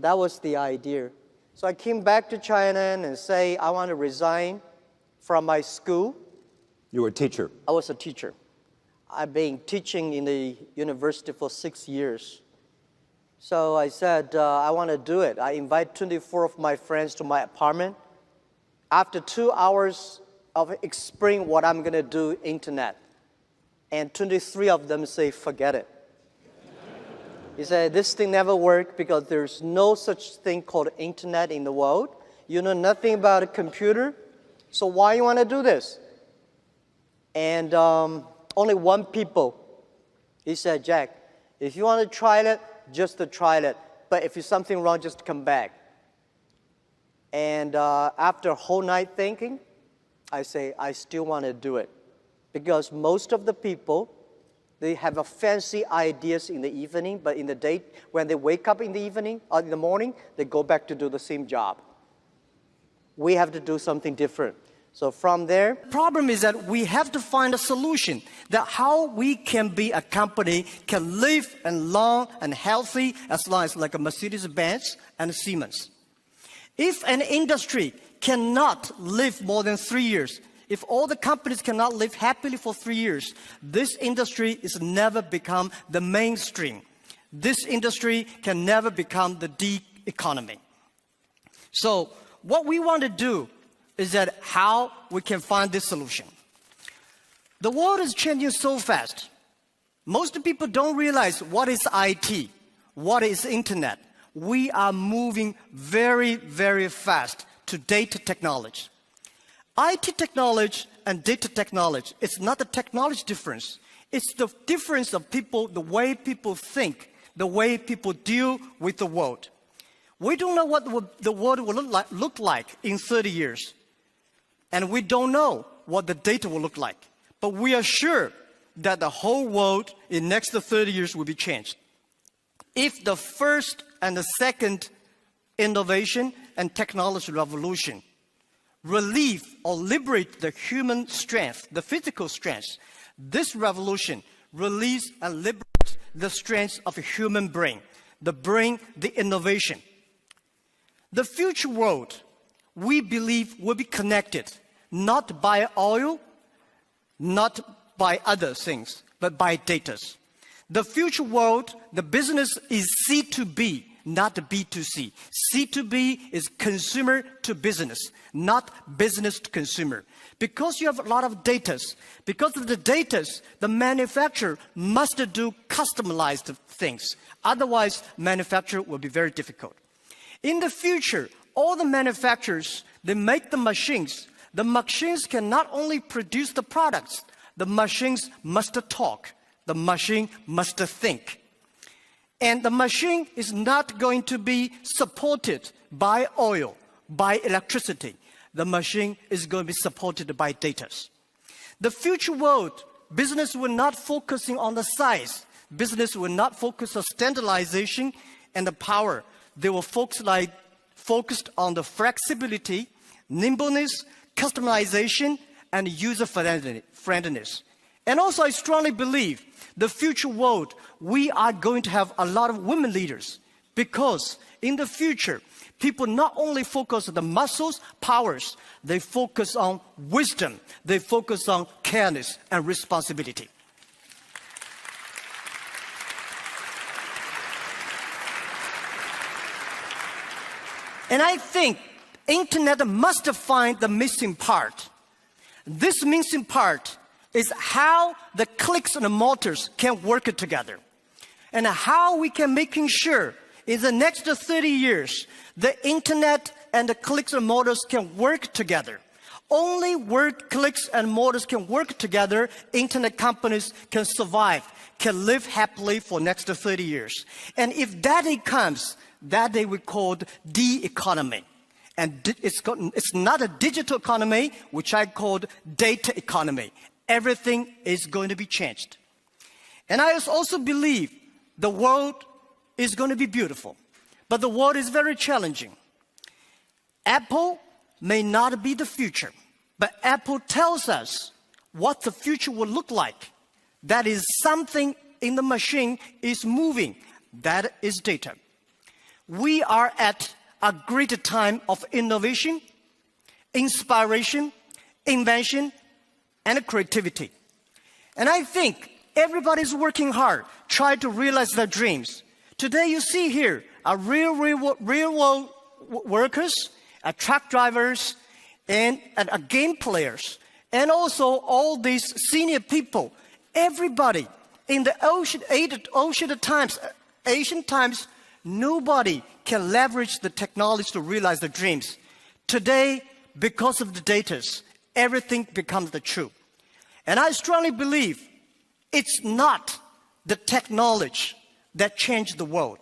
That was the idea. So I came back to China and say, I want to resign from my school. You were a teacher? I was a teacher. I've been teaching in the university for 6 years. So I said, I want to do it. I invite 24 of my friends to my apartment. After 2 hours of explaining what I'm going to do, internet, and 23 of them say, forget it. He said, this thing never worked because there's no such thing called internet in the world. You know nothing about a computer, so why you want to do this? And only one people, he said, Jack, if you want to try it, just to try it. But if there's something wrong, just come back. And after a whole night thinking, I say, I still want to do it. Because most of the people, they have a fancy ideas in the evening, but in the day, when they wake up in the evening or in the morning, they go back to do the same job. We have to do something different. So from there, problem is that we have to find a solution that how we can be a company can live and long and healthy as long as like a Mercedes-Benz and a Siemens. If an industry cannot live more than 3 years, if all the companies cannot live happily for 3 years, this industry is never become the mainstream. This industry can never become the D economy. So what we want to do is that how we can find this solution. The world is changing so fast. Most people don't realize what is IT, what is internet. We are moving very, very fast to data technology. IT technology and data technology, it's not the technology difference. It's the difference of people, the way people think, the way people deal with the world. We don't know what the world will look like in 30 years. And we don't know what the data will look like. But we are sure that the whole world in next 30 years will be changed. If the first and the second innovation and technology revolution relieve or liberate the human strength, the physical strength, this revolution release and liberate the strength of a human brain, the innovation. The future world, we believe, will be connected, not by oil, not by other things, but by data. The future world, the business is C2B, not B2C. C2B is consumer to business, not business to consumer. Because you have a lot of data, because of the data, the manufacturer must do customized things. Otherwise, manufacture will be very difficult. In the future, all the manufacturers, they make the machines. The machines can not only produce the products, the machines must talk. The machine must think. And the machine is not going to be supported by oil, by electricity. The machine is going to be supported by data. The future world, business will not focusing on the size. Business will not focus on standardization and the power. They will focused on the flexibility, nimbleness, customization, and user-friendliness. And also, I strongly believe the future world, we are going to have a lot of women leaders because in the future, people not only focus on the muscles, powers, they focus on wisdom, they focus on careness and responsibility. And I think internet must find the missing part. This missing part is how the clicks and the motors can work together. And how we can making sure in the next 30 years, the internet and the clicks and motors can work together. Only where clicks and motors can work together, internet companies can survive, can live happily for next 30 years. And if that day comes, that day we called D economy. And it's not a digital economy, which I called data economy. Everything is going to be changed. And I also believe the world is going to be beautiful, but the world is very challenging. Apple may not be the future, but Apple tells us what the future will look like. That is something in the machine is moving. That is data. we are at a great time of innovation, inspiration, invention, and creativity. And I think everybody's working hard, trying to realize their dreams. Today you see here are real world workers, truck drivers, and game players, and also all these senior people. Everybody in the Asian times, nobody can leverage the technology to realize their dreams. Today, because of the data, everything becomes the truth. And I strongly believe it's not the technology that changed the world.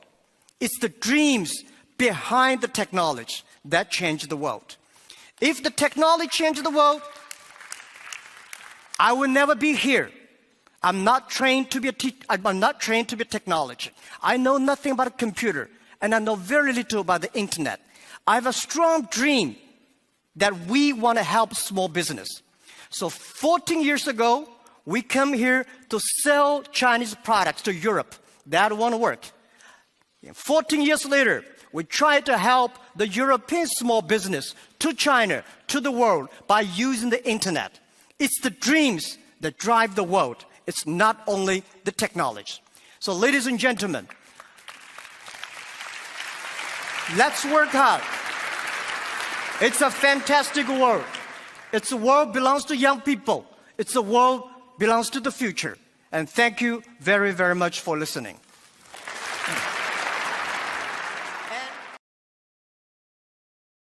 It's the dreams behind the technology that changed the world. If the technology changed the world, I will never be here. I'm not trained to be I'm not trained to be a technology. I know nothing about a computer, and I know very little about the internet. I have a strong dream that we want to help small business. So 14 years ago, we come here to sell Chinese products to Europe. That won't work. 14 years later, we try to help the European small business to China, to the world, by using the internet. It's the dreams that drive the world. It's not only the technology. So ladies and gentlemen, let's work hard. It's a fantastic world. It's a world belongs to young people. It's a world belongs to the future. And thank you very, very much for listening.